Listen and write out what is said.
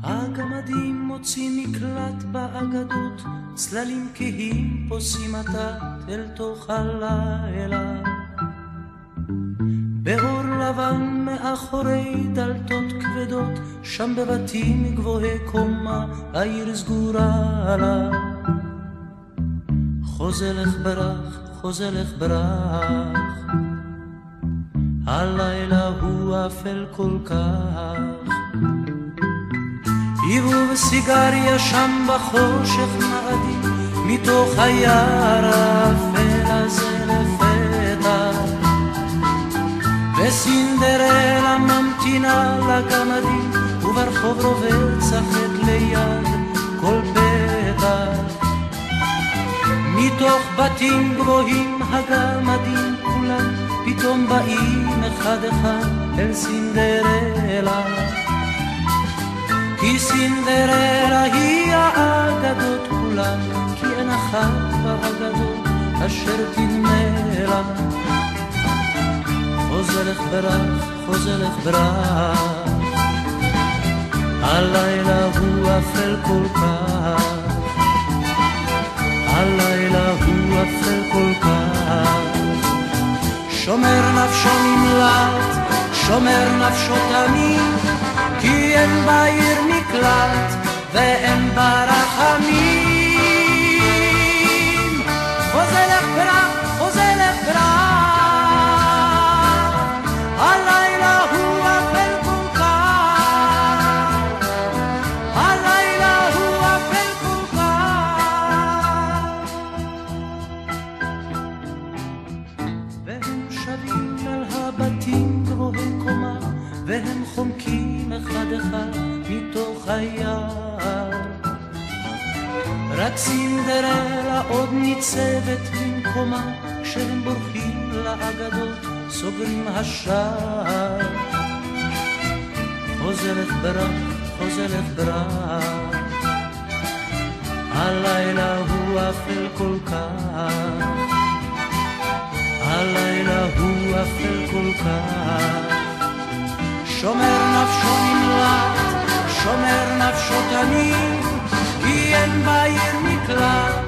הגמדים מוצאים מקלט באגדות, צללים כהים פוסעים עתת אל תוך הלילה. באור לבן מאחורי דלתות כבדות, שם בבתים גבוהי קומה העיר סגורה לה. חוזלך ברח, חוזלך ברח, הלילה הוא אפל כל כך. עיבו בסיגריה שם בחושך נעדים, מתוך היער האפל הזה לפתע. וסינדרלה ממתינה לגמדים, וברחוב רובץ החטא ליד כל פתח. מתוך בתים גבוהים הגמדים כולם, פתאום באים אחד אחד אל סינדרלה. כי סינדרלה היא האגדות כולם, כי אין אחת באגדות אשר תדמה לה. חוזלך ברח, חוזלך ברח, הלילה הוא אפל כל כך, הלילה הוא אפל כל כך. שומר נפשו נמלט, שומר נפשו תמיד, כי אין בעיר מקלט ואין בה רחמים. חוזלך ברח, חוזלך ברח, הלילה הוא אפל כל כך, הלילה הוא אפל כל כך. והם שבים אל הבתים גבוהי קומה, והם חומקים אחד אחד מתוך היער. רק סינדרלה עוד ניצבת במקומה, כשהם בורחים לאגדות סוגרים השער. חוזלך ברח, חוזלך ברח, הלילה הוא אפל כל כך, הלילה הוא אפל כל כך. שומר נפשו נמלט, שומר נפשו תמיד, כי אין בעיר מקלט